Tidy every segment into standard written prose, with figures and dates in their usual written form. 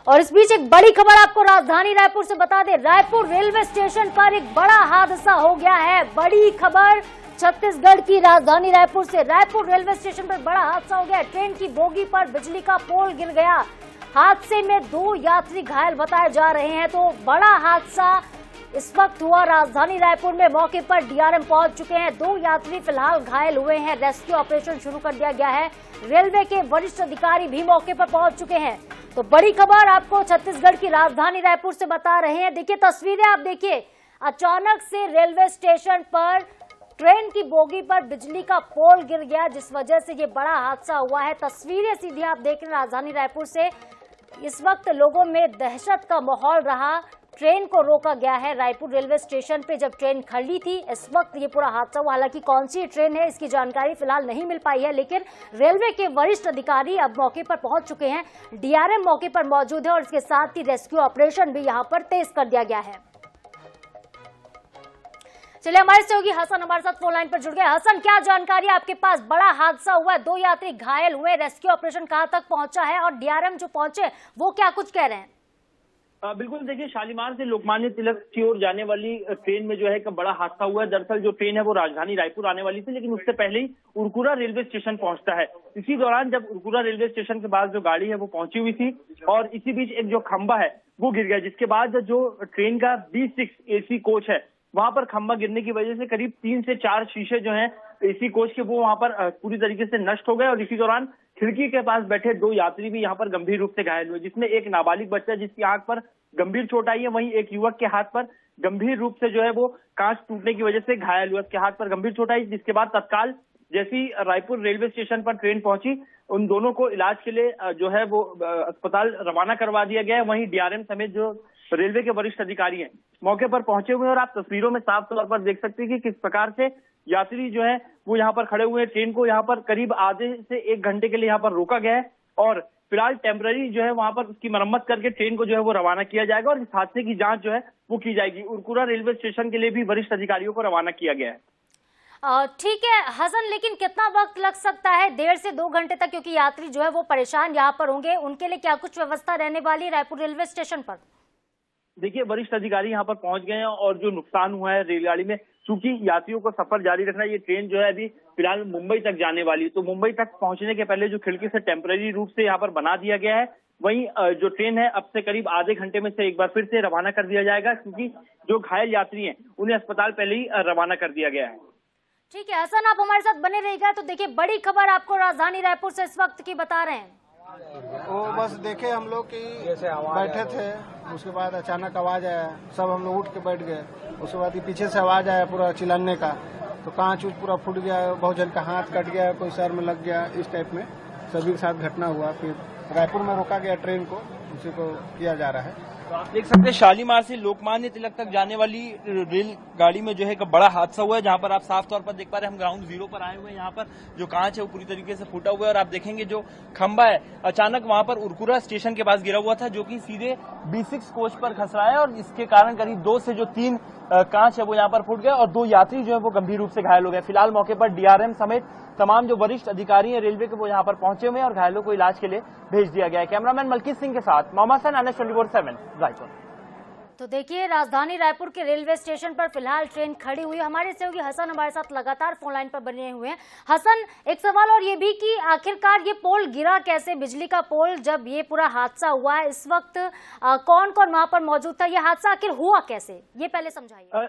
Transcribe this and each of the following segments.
और इस बीच एक बड़ी खबर आपको राजधानी रायपुर से बता दें, रायपुर रेलवे स्टेशन पर एक बड़ा हादसा हो गया है। बड़ी खबर छत्तीसगढ़ की राजधानी रायपुर से। रायपुर रेलवे स्टेशन पर बड़ा हादसा हो गया। ट्रेन की बोगी पर बिजली का पोल गिर गया। हादसे में 2 यात्री घायल बताए जा रहे हैं। तो बड़ा हादसा इस वक्त हुआ राजधानी रायपुर में। मौके पर डीआरएम पहुंच चुके हैं। 2 यात्री फिलहाल घायल हुए हैं। रेस्क्यू ऑपरेशन शुरू कर दिया गया है। रेलवे के वरिष्ठ अधिकारी भी मौके पर पहुंच चुके हैं। तो बड़ी खबर आपको छत्तीसगढ़ की राजधानी रायपुर से बता रहे हैं। देखिए तस्वीरें, आप देखिए, अचानक से रेलवे स्टेशन पर ट्रेन की बोगी पर बिजली का पोल गिर गया, जिस वजह से ये बड़ा हादसा हुआ है। तस्वीरें सीधी आप देख रहे हैं राजधानी रायपुर से। इस वक्त लोगों में दहशत का माहौल रहा। ट्रेन को रोका गया है रायपुर रेलवे स्टेशन पे जब ट्रेन खड़ी थी। इस वक्त ये पूरा हादसा हुआ। हालांकि कौन सी ट्रेन है इसकी जानकारी फिलहाल नहीं मिल पाई है, लेकिन रेलवे के वरिष्ठ अधिकारी अब मौके पर पहुंच चुके हैं। डीआरएम मौके पर मौजूद है और इसके साथ ही रेस्क्यू ऑपरेशन भी यहां पर तेज कर दिया गया है। चलिए, हमारे सहयोगी हसन हमारे साथ फोन लाइन पर जुड़ गए। हसन, क्या जानकारी आपके पास? बड़ा हादसा हुआ, 2 यात्री घायल हुए, रेस्क्यू ऑपरेशन कहां तक पहुंचा है और डीआरएम जो पहुंचे वो क्या कुछ कह रहे हैं? बिल्कुल, देखिए, शालीमार से लोकमान्य तिलक की ओर जाने वाली ट्रेन में जो है एक बड़ा हादसा हुआ है। दरअसल जो ट्रेन है वो राजधानी रायपुर आने वाली थी, लेकिन उससे पहले ही उरकुरा रेलवे स्टेशन पहुंचता है। इसी दौरान जब उरकुरा रेलवे स्टेशन के पास जो गाड़ी है वो पहुंची हुई थी और इसी बीच एक जो खंबा है वो गिर गया, जिसके बाद जो ट्रेन का B6 AC कोच है वहां पर खंबा गिरने की वजह से करीब 3 से 4 शीशे जो हैं AC कोच के वो वहां पर पूरी तरीके से नष्ट हो गए। और इसी दौरान खिड़की के पास बैठे 2 यात्री भी यहाँ पर गंभीर रूप से घायल हुए, जिसमें एक नाबालिग बच्चा जिसकी आंख पर गंभीर चोट आई है, वहीं एक युवक के हाथ पर गंभीर रूप से जो है वो कांच टूटने की वजह से घायल हुआ। उसके हाथ पर गंभीर चोट आई, जिसके बाद तत्काल जैसी रायपुर रेलवे स्टेशन पर ट्रेन पहुंची, उन दोनों को इलाज के लिए जो है वो अस्पताल रवाना करवा दिया गया है। वहीं डीआरएम समेत जो रेलवे के वरिष्ठ अधिकारी हैं मौके पर पहुंचे हुए हैं और आप तस्वीरों में साफ तौर पर देख सकते हैं कि किस प्रकार से यात्री जो है वो यहाँ पर खड़े हुए हैं। ट्रेन को यहाँ पर करीब आधे से 1 घंटे के लिए यहाँ पर रोका गया है और फिलहाल टेम्पररी जो है वहां पर उसकी मरम्मत करके ट्रेन को जो है वो रवाना किया जाएगा और इस हादसे की जांच जो है वो की जाएगी। उरकुरा रेलवे स्टेशन के लिए भी वरिष्ठ अधिकारियों को रवाना किया गया है। ठीक है हसन, लेकिन कितना वक्त लग सकता है? 1.5 से 2 घंटे तक, क्योंकि यात्री जो है वो परेशान यहाँ पर होंगे। उनके लिए क्या कुछ व्यवस्था रहने वाली है रायपुर रेलवे स्टेशन पर? देखिए, वरिष्ठ अधिकारी यहाँ पर पहुंच गए हैं और जो नुकसान हुआ है रेलगाड़ी में, चूंकि यात्रियों को सफर जारी रखना, ये ट्रेन जो है अभी फिलहाल मुंबई तक जाने वाली है, तो मुंबई तक पहुंचने के पहले जो खिड़की से टेम्पररी रूप से यहाँ पर बना दिया गया है, वहीं जो ट्रेन है अब से करीब आधे घंटे में से एक बार फिर से रवाना कर दिया जाएगा, क्योंकि जो घायल यात्री हैं उन्हें अस्पताल पहले ही रवाना कर दिया गया है। ठीक है हसन, आप हमारे साथ बने रहिएगा। तो देखिए, बड़ी खबर आपको राजधानी रायपुर से इस वक्त की बता रहे हैं। वो बस देखे हम लोग कि बैठे थे, उसके बाद अचानक आवाज आया, सब हम लोग उठ के बैठ गए। उसके बाद पीछे से आवाज आया पूरा चिल्लाने का, तो कांच पूरा फूट गया, बहुत जन का हाथ कट गया, कोई सर में लग गया, इस टाइप में सभी के साथ घटना हुआ। फिर रायपुर में रोका गया ट्रेन को, उसी को किया जा रहा है। तो आप देख सकते हैं शालीमार से लोकमान्य तिलक तक जाने वाली रेल गाड़ी में जो है एक बड़ा हादसा हुआ है, जहां पर आप साफ तौर पर देख पा रहे हैं। हम ग्राउंड जीरो पर आए हुए हैं। यहाँ पर जो कांच है वो पूरी तरीके से फूटा हुआ है और आप देखेंगे जो खंबा है अचानक वहां पर उरकुरा स्टेशन के पास गिरा हुआ था, जो कि सीधे B6 कोच पर खस रहा है और इसके कारण करीब 2 से जो 3 कांच है वो यहाँ पर फूट गए और 2 यात्री जो है वो गंभीर रूप से घायल हो गए। फिलहाल मौके पर डीआरएम समेत तमाम जो वरिष्ठ अधिकारी हैं रेलवे के वो यहाँ पर पहुंचे हुए हैं और घायलों को इलाज के लिए भेज दिया गया है। कैमरामैन मलकीत सिंह के साथ मोहम्मद हसन, NH 24/7 रायपुर। तो देखिए, राजधानी रायपुर के रेलवे स्टेशन पर फिलहाल ट्रेन खड़ी हुई है। हमारे सहयोगी हसन हमारे साथ लगातार फोन लाइन पर बने हुए हैं। हसन, एक सवाल और ये भी कि आखिरकार ये पोल गिरा कैसे, बिजली का पोल, जब ये पूरा हादसा हुआ है इस वक्त कौन कौन वहां पर मौजूद था? ये हादसा आखिर हुआ कैसे, ये पहले समझाइए।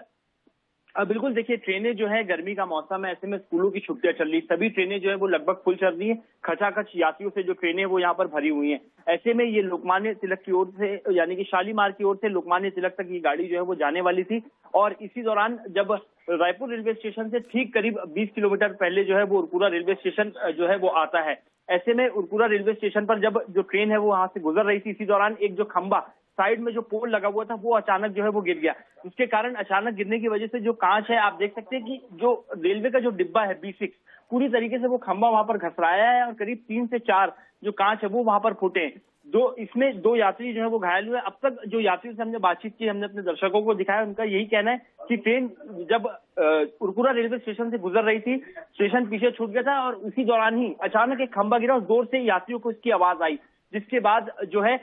बिल्कुल, देखिए, ट्रेनें जो है गर्मी का मौसम है, ऐसे में स्कूलों की छुट्टियां चल रही, सभी ट्रेनें जो है वो लगभग फुल चल रही है। खचाखच यात्रियों से जो ट्रेनें वो यहाँ पर भरी हुई हैं। ऐसे में ये लोकमान्य तिलक की ओर से, यानी कि शालीमार की ओर से लोकमान्य तिलक तक ये गाड़ी जो है वो जाने वाली थी और इसी दौरान जब रायपुर रेलवे स्टेशन से ठीक करीब 20 किलोमीटर पहले जो है वो उरकुरा रेलवे स्टेशन जो है वो आता है। ऐसे में उरकुरा रेलवे स्टेशन पर जब जो ट्रेन है वो वहां से गुजर रही थी, इसी दौरान एक जो खंबा साइड में जो पोल लगा हुआ था वो अचानक जो है वो गिर गया। उसके कारण अचानक गिरने की वजह से जो कांच है, आप देख सकते हैं कि जो रेलवे का जो डिब्बा है B6, पूरी तरीके से वो खंबा वहां पर घसराया है और करीब 3 से 4 जो कांच है वो वहां पर फूटे हैं। इसमें 2 यात्री जो है वो घायल हुए। अब तक जो यात्रियों से हमने बातचीत की, हमने अपने दर्शकों को दिखाया, उनका यही कहना है कि ट्रेन जब उरकुरा रेलवे स्टेशन से गुजर रही थी, स्टेशन पीछे छूट गया था और उसी दौरान ही अचानक एक खंबा गिरा और जोर से यात्रियों को इसकी आवाज आई, जिसके बाद जो है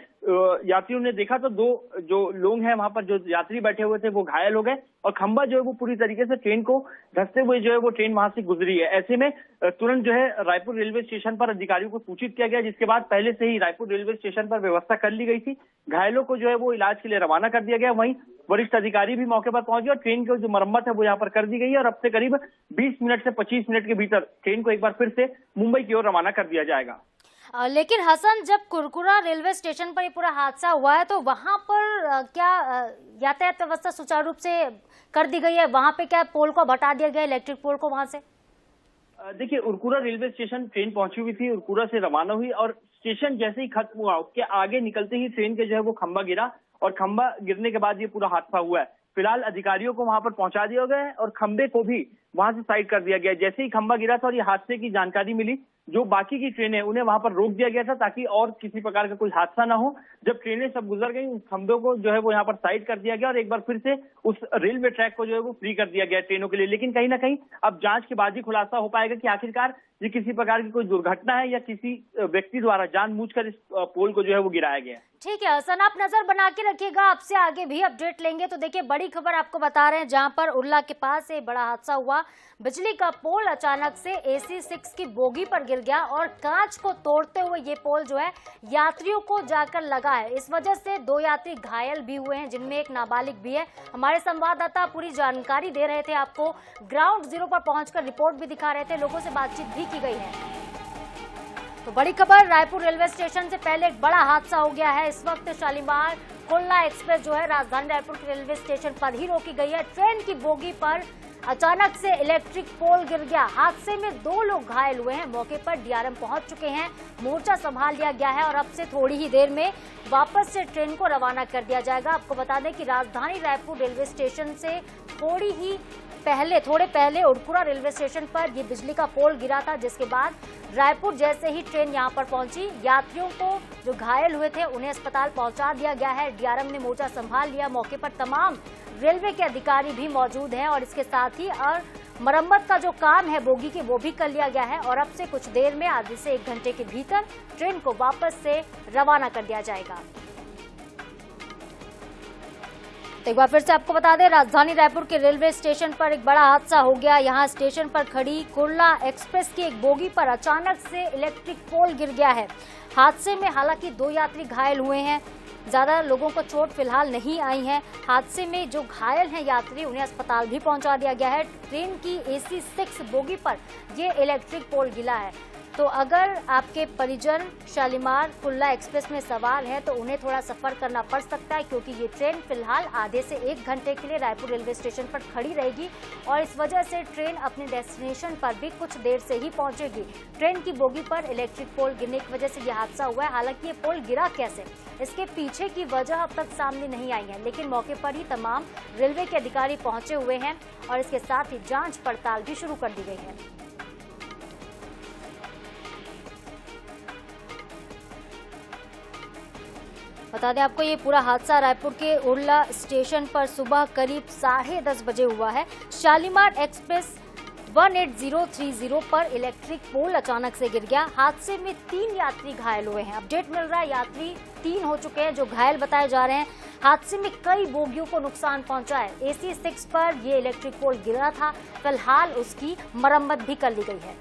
यात्रियों ने देखा तो दो जो लोग हैं वहां पर जो यात्री बैठे हुए थे वो घायल हो गए और खंबा जो है वो पूरी तरीके से ट्रेन को धंसते हुए जो है वो ट्रेन वहां से गुजरी है। ऐसे में तुरंत जो है रायपुर रेलवे स्टेशन पर अधिकारियों को सूचित किया गया, जिसके बाद पहले से ही रायपुर रेलवे स्टेशन पर व्यवस्था कर ली गई थी। घायलों को जो है वो इलाज के लिए रवाना कर दिया गया। वहीं वरिष्ठ अधिकारी भी मौके पर पहुंच गए और ट्रेन की जो मरम्मत है वो यहाँ पर कर दी गई है और अब से करीब 20 मिनट से 25 मिनट के भीतर ट्रेन को एक बार फिर से मुंबई की ओर रवाना कर दिया जाएगा। लेकिन हसन, जब कुरकुरा रेलवे स्टेशन पर ये पूरा हादसा हुआ है तो वहां पर क्या यातायात व्यवस्था सुचारू रूप से कर दी गई है? वहां पे क्या पोल को हटा दिया गया, इलेक्ट्रिक पोल को वहां से? देखिए, उरकुरा रेलवे स्टेशन ट्रेन पहुंची हुई थी, उरकुरा से रवाना हुई और स्टेशन जैसे ही खत्म हुआ उसके आगे निकलते ही ट्रेन के जो है वो खंबा गिरा और खंबा गिरने के बाद ये पूरा हादसा हुआ है। फिलहाल अधिकारियों को वहां पर पहुंचा दिया गया है और खंबे को भी वहां से साइड कर दिया गया। जैसे ही खंबा गिरा था और ये हादसे की जानकारी मिली, जो बाकी की ट्रेनें उन्हें वहां पर रोक दिया गया था ताकि और किसी प्रकार का कोई हादसा ना हो। जब ट्रेनें सब गुजर गई, उस खंबे को जो है वो यहाँ पर साइड कर दिया गया और एक बार फिर से उस रेलवे ट्रैक को जो है वो फ्री कर दिया गया ट्रेनों के लिए। लेकिन कहीं ना कहीं अब जांच के बाद ही खुलासा हो पाएगा कि आखिरकार ये किसी प्रकार की कोई दुर्घटना है या किसी व्यक्ति द्वारा जानबूझकर इस पोल को जो है वो गिराया गया है। ठीक है हसन, आप नजर बना के रखिएगा, आपसे आगे भी अपडेट लेंगे। तो देखिए, बड़ी खबर आपको बता रहे हैं, जहां पर उर्ला के पास एक बड़ा हादसा हुआ। बिजली का पोल अचानक से AC6 की बोगी पर गिर गया और कांच को तोड़ते हुए ये पोल जो है यात्रियों को जाकर लगा है। इस वजह से 2 यात्री घायल भी हुए हैं, जिनमें एक नाबालिग भी है। हमारे संवाददाता पूरी जानकारी दे रहे थे आपको, ग्राउंड जीरो पर पहुंचकर रिपोर्ट भी दिखा रहे थे, लोगों से बातचीत भी की गई है। तो बड़ी खबर, रायपुर रेलवे स्टेशन से पहले एक बड़ा हादसा हो गया है। इस वक्त शालीमार खुलना एक्सप्रेस जो है राजधानी रायपुर के रेलवे स्टेशन पर ही रोकी गई है। ट्रेन की बोगी पर अचानक से इलेक्ट्रिक पोल गिर गया। हादसे में 2 लोग घायल हुए हैं। मौके पर DRM पहुंच चुके हैं, मोर्चा संभाल लिया गया है और अब से थोड़ी ही देर में वापस से ट्रेन को रवाना कर दिया जाएगा। आपको बता दें कि राजधानी रायपुर रेलवे स्टेशन से थोड़े पहले उरकुरा रेलवे स्टेशन पर ये बिजली का पोल गिरा था, जिसके बाद रायपुर जैसे ही ट्रेन यहां पर पहुंची, यात्रियों को जो घायल हुए थे उन्हें अस्पताल पहुंचा दिया गया है। DRM ने मोर्चा संभाल लिया। मौके पर तमाम रेलवे के अधिकारी भी मौजूद हैं और इसके साथ ही और मरम्मत का जो काम है बोगी के वो भी कर लिया गया है और अब से कुछ देर में, आधे से 1 घंटे के भीतर ट्रेन को वापस से रवाना कर दिया जाएगा। तो एक बार फिर से आपको बता दें, राजधानी रायपुर के रेलवे स्टेशन पर एक बड़ा हादसा हो गया। यहां स्टेशन पर खड़ी कुर्ला एक्सप्रेस की एक बोगी पर अचानक से इलेक्ट्रिक पोल गिर गया है। हादसे में हालांकि 2 यात्री घायल हुए हैं, ज्यादा लोगों को चोट फिलहाल नहीं आई है। हादसे में जो घायल हैं यात्री, उन्हें अस्पताल भी पहुंचा दिया गया है। ट्रेन की AC6 बोगी पर ये इलेक्ट्रिक पोल गिरा है। तो अगर आपके परिजन शालीमार कुल्ला एक्सप्रेस में सवार हैं तो उन्हें थोड़ा सफर करना पड़ सकता है, क्योंकि ये ट्रेन फिलहाल आधे से 1 घंटे के लिए रायपुर रेलवे स्टेशन पर खड़ी रहेगी और इस वजह से ट्रेन अपने डेस्टिनेशन पर भी कुछ देर से ही पहुंचेगी। ट्रेन की बोगी पर इलेक्ट्रिक पोल गिरने की वजह से यह हादसा हुआ है। हालांकि ये पोल गिरा कैसे, इसके पीछे की वजह अब तक सामने नहीं आई है, लेकिन मौके पर ही तमाम रेलवे के अधिकारी पहुंचे हुए हैं और इसके साथ ही जांच पड़ताल भी शुरू कर दी गई है। बता दें आपको, ये पूरा हादसा रायपुर के उर्ला स्टेशन पर सुबह करीब 10:30 बजे हुआ है। शालीमार एक्सप्रेस 18030 पर इलेक्ट्रिक पोल अचानक से गिर गया। हादसे में 3 यात्री घायल हुए हैं। अपडेट मिल रहा है, यात्री 3 हो चुके हैं जो घायल बताए जा रहे हैं। हादसे में कई बोगियों को नुकसान पहुंचा है। AC6 पर ये इलेक्ट्रिक पोल गिरा था, फिलहाल उसकी मरम्मत भी कर ली गई है।